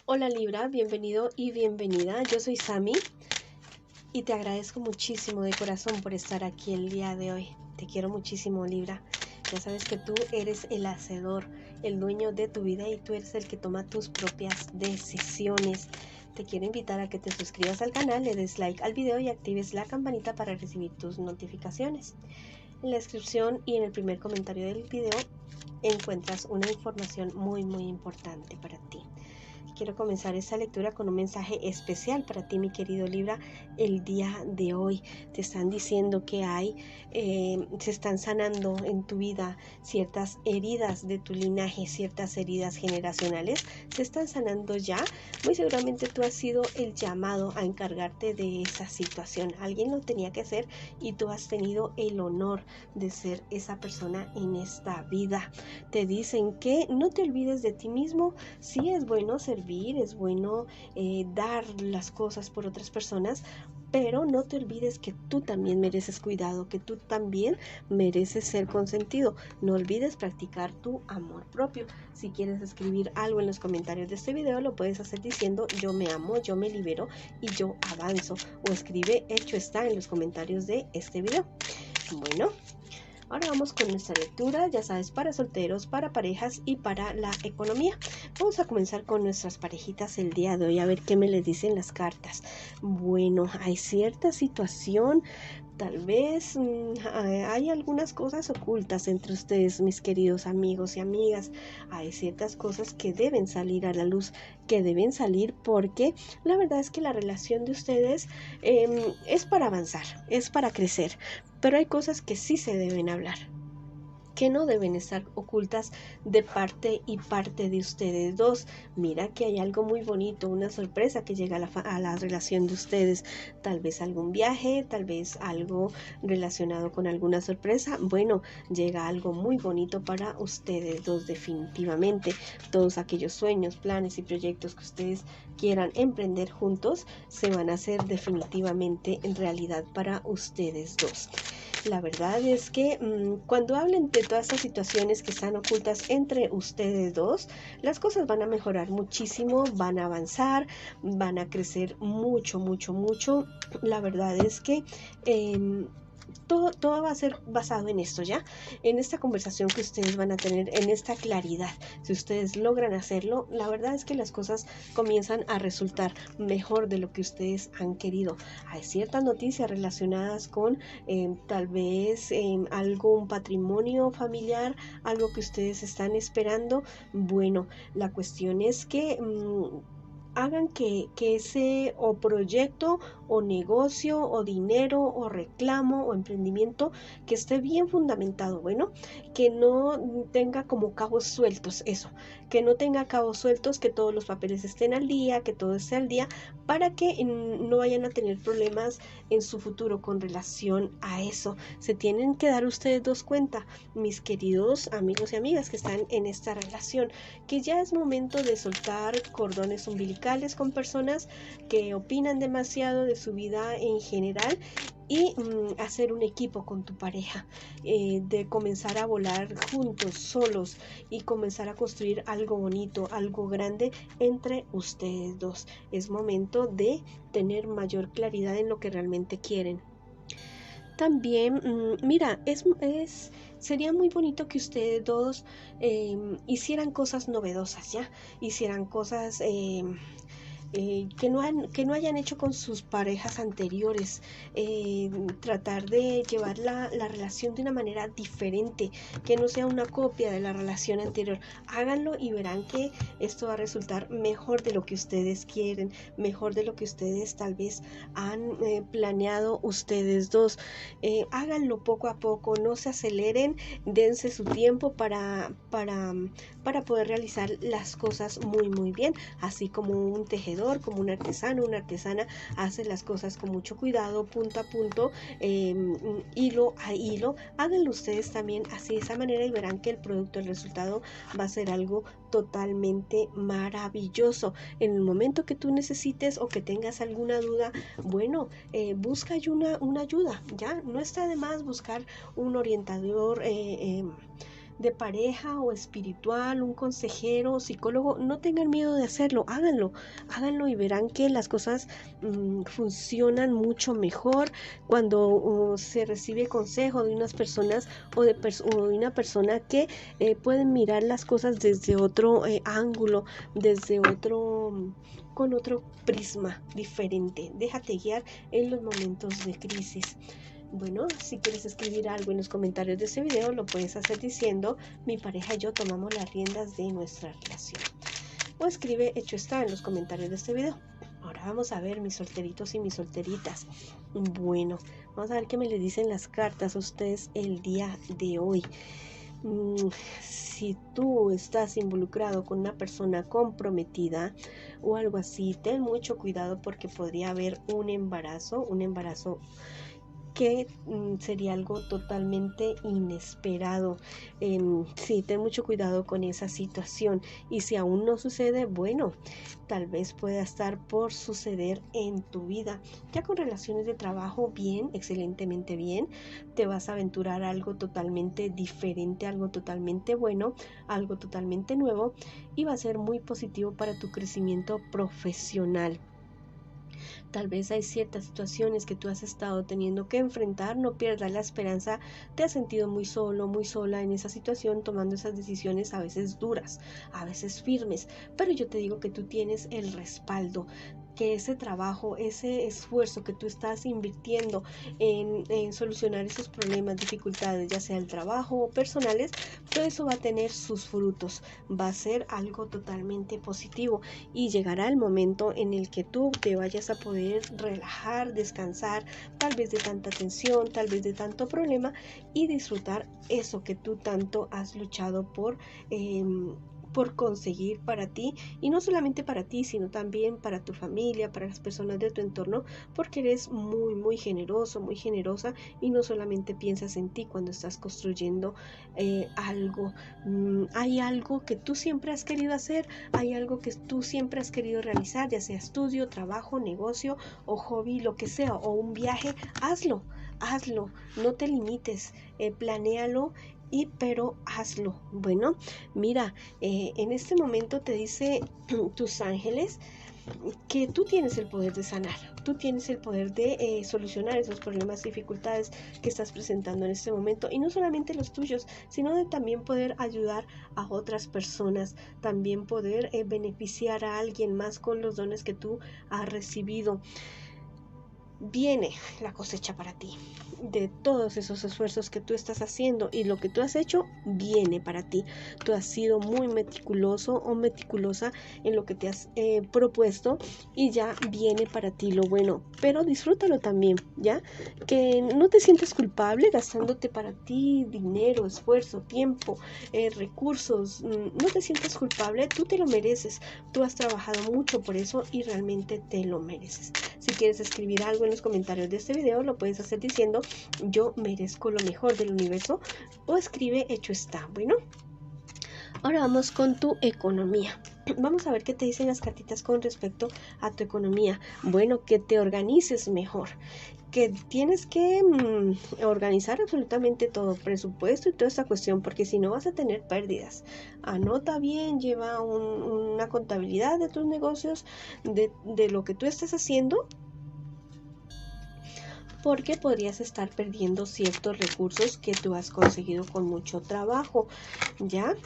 Hola Libra, bienvenido y bienvenida. Yo soy Sami y te agradezco muchísimo de corazón por estar aquí el día de hoy. Te quiero muchísimo, Libra. Ya sabes que tú eres el hacedor, el dueño de tu vida y tú eres el que toma tus propias decisiones. Te quiero invitar a que te suscribas al canal, le des like al video y actives la campanita para recibir tus notificaciones. En la descripción y en el primer comentario del video encuentras una información muy importante para ti. Quiero comenzar esta lectura con un mensaje especial para ti, mi querido Libra, el día de hoy. Te están diciendo que se están sanando en tu vida ciertas heridas de tu linaje, ciertas heridas generacionales, se están sanando ya. Muy seguramente tú has sido el llamado a encargarte de esa situación. Alguien lo tenía que hacer y tú has tenido el honor de ser esa persona en esta vida. Te dicen que no te olvides de ti mismo. Sí, es bueno servir, es bueno dar las cosas por otras personas, pero no te olvides que tú también mereces cuidado, que tú también mereces ser consentido. No olvides practicar tu amor propio. Si quieres escribir algo en los comentarios de este video, lo puedes hacer diciendo yo me amo, yo me libero y yo avanzo. O escribe hecho está en los comentarios de este video. Bueno, ahora vamos con nuestra lectura, ya sabes, para solteros, para parejas y para la economía. Vamos a comenzar con nuestras parejitas el día de hoy, a ver qué me les dicen las cartas. Bueno, hay cierta situación, tal vez hay algunas cosas ocultas entre ustedes, mis queridos amigos y amigas. Hay ciertas cosas que deben salir a la luz, que deben salir porque la verdad es que la relación de ustedes es para avanzar, es para crecer. Pero hay cosas que sí se deben hablar, que no deben estar ocultas de parte y parte de ustedes dos. Mira que hay algo muy bonito, una sorpresa que llega a la relación de ustedes. Tal vez algún viaje, tal vez algo relacionado con alguna sorpresa. Bueno, llega algo muy bonito para ustedes dos definitivamente. Todos aquellos sueños, planes y proyectos que ustedes quieran emprender juntos se van a hacer definitivamente en realidad para ustedes dos. La verdad es que cuando hablen de todas estas situaciones que están ocultas entre ustedes dos, las cosas van a mejorar muchísimo, van a avanzar, van a crecer mucho. La verdad es que todo va a ser basado en esto, ¿ya? En esta conversación que ustedes van a tener, en esta claridad. Si ustedes logran hacerlo, la verdad es que las cosas comienzan a resultar mejor de lo que ustedes han querido. Hay ciertas noticias relacionadas con tal vez un patrimonio familiar, algo que ustedes están esperando. Bueno, la cuestión es que hagan que ese o proyecto o negocio o dinero o reclamo o emprendimiento que esté bien fundamentado, bueno, que no tenga como cabos sueltos, eso, que no tenga cabos sueltos, que todos los papeles estén al día, que todo esté al día, para que no vayan a tener problemas en su futuro con relación a eso. Se tienen que dar ustedes dos cuenta, mis queridos amigos y amigas que están en esta relación, que ya es momento de soltar cordones umbilicales con personas que opinan demasiado de su vida en general y hacer un equipo con tu pareja, de comenzar a volar juntos, solos, y comenzar a construir algo bonito, algo grande entre ustedes dos. Es momento de tener mayor claridad en lo que realmente quieren. También, mira, sería muy bonito que ustedes dos hicieran cosas novedosas, ¿ya? Hicieran cosas que no hayan hecho con sus parejas anteriores. Tratar de llevar la relación de una manera diferente, que no sea una copia de la relación anterior. Háganlo y verán que esto va a resultar mejor de lo que ustedes quieren, mejor de lo que ustedes tal vez han planeado ustedes dos. Háganlo poco a poco, no se aceleren, dense su tiempo para poder realizar las cosas muy bien, así como un tejedor, como un artesano, una artesana hace las cosas con mucho cuidado, punto a punto, hilo a hilo. Háganlo ustedes también así, de esa manera, y verán que el producto, el resultado va a ser algo totalmente maravilloso. En el momento que tú necesites o que tengas alguna duda, bueno, busca una ayuda, ya no está de más buscar un orientador de pareja o espiritual, un consejero, psicólogo, no tengan miedo de hacerlo, háganlo y verán que las cosas funcionan mucho mejor cuando se recibe consejo de unas personas o de una persona que pueden mirar las cosas desde otro ángulo, desde con otro prisma diferente. Déjate guiar en los momentos de crisis. Bueno, si quieres escribir algo en los comentarios de este video, lo puedes hacer diciendo: mi pareja y yo tomamos las riendas de nuestra relación. O escribe hecho está en los comentarios de este video. Ahora vamos a ver, mis solteritos y mis solteritas. Bueno, vamos a ver qué me le dicen las cartas a ustedes el día de hoy. Si tú estás involucrado con una persona comprometida o algo así, ten mucho cuidado porque podría haber un embarazo que sería algo totalmente inesperado. Sí, ten mucho cuidado con esa situación, y si aún no sucede, bueno, tal vez pueda estar por suceder en tu vida. Ya con relaciones de trabajo, bien, excelentemente bien, te vas a aventurar a algo totalmente diferente, algo totalmente bueno, algo totalmente nuevo, y va a ser muy positivo para tu crecimiento profesional. Tal vez hay ciertas situaciones que tú has estado teniendo que enfrentar, no pierdas la esperanza. Te has sentido muy solo, muy sola en esa situación, tomando esas decisiones a veces duras, a veces firmes, pero yo te digo que tú tienes el respaldo, que ese trabajo, ese esfuerzo que tú estás invirtiendo en solucionar esos problemas, dificultades, ya sea el trabajo o personales, todo eso va a tener sus frutos, va a ser algo totalmente positivo, y llegará el momento en el que tú te vayas a poder relajar, descansar, tal vez de tanta tensión, tal vez de tanto problema, y disfrutar eso que tú tanto has luchado por conseguir para ti, y no solamente para ti, sino también para tu familia, para las personas de tu entorno, porque eres muy, muy generoso, muy generosa, y no solamente piensas en ti cuando estás construyendo algo. Hay algo que tú siempre has querido hacer, hay algo que tú siempre has querido realizar, ya sea estudio, trabajo, negocio o hobby, lo que sea, o un viaje, hazlo, no te limites, planéalo, pero hazlo. Bueno, mira, en este momento te dice tus ángeles que tú tienes el poder de sanar, tú tienes el poder de solucionar esos problemas y dificultades que estás presentando en este momento, y no solamente los tuyos, sino de también poder ayudar a otras personas, también poder beneficiar a alguien más con los dones que tú has recibido. Viene la cosecha para ti de todos esos esfuerzos que tú estás haciendo, y lo que tú has hecho viene para ti. Tú has sido muy meticuloso o meticulosa en lo que te has propuesto, y ya viene para ti lo bueno, pero disfrútalo también, ya que no te sientas culpable gastándote para ti dinero, esfuerzo, tiempo, recursos. No te sientas culpable, tú te lo mereces, tú has trabajado mucho por eso y realmente te lo mereces. Si quieres escribir algo en los comentarios de este video, lo puedes hacer diciendo: yo merezco lo mejor del universo, o escribe hecho está. Bueno, ahora vamos con tu economía. Vamos a ver qué te dicen las cartitas con respecto a tu economía. Bueno, que te organices mejor, que tienes que organizar absolutamente todo, presupuesto y toda esta cuestión, porque si no vas a tener pérdidas. Anota bien, lleva una contabilidad de tus negocios, de lo que tú estás haciendo, porque podrías estar perdiendo ciertos recursos que tú has conseguido con mucho trabajo. Ya,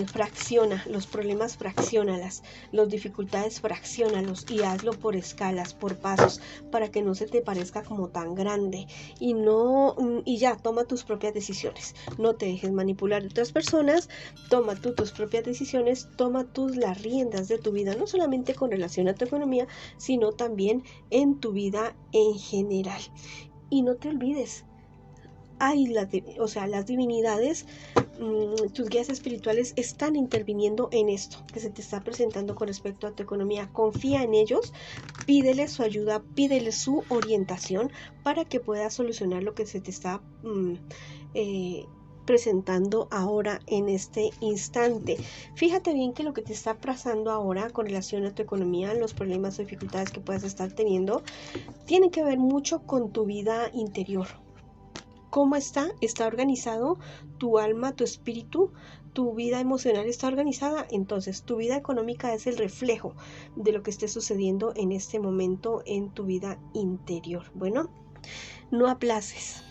fracciona los problemas, fracciónalas, las dificultades, fracciónalos, y hazlo por escalas, por pasos, para que no se te parezca como tan grande, y ya, toma tus propias decisiones, no te dejes manipular de otras personas, toma tú tus propias decisiones, toma tú las riendas de tu vida, no solamente con relación a tu economía, sino también en tu vida en general. Y no te olvides, las divinidades, tus guías espirituales están interviniendo en esto que se te está presentando con respecto a tu economía. Confía en ellos, pídeles su ayuda, pídeles su orientación para que puedas solucionar lo que se te está presentando ahora en este instante. Fíjate bien que lo que te está pasando ahora con relación a tu economía, los problemas o dificultades que puedas estar teniendo, tiene que ver mucho con tu vida interior, ¿Cómo está? ¿Está organizado tu alma, tu espíritu? ¿Tu vida emocional está organizada? Entonces, tu vida económica es el reflejo de lo que esté sucediendo en este momento en tu vida interior. Bueno, no aplaces.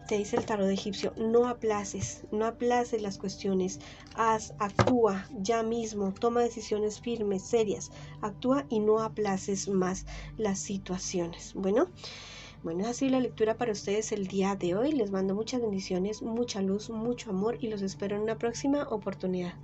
Te dice el tarot egipcio, no aplaces las cuestiones, actúa ya mismo, toma decisiones firmes, serias, actúa y no aplaces más las situaciones. Bueno, así la lectura para ustedes el día de hoy. Les mando muchas bendiciones, mucha luz, mucho amor y los espero en una próxima oportunidad.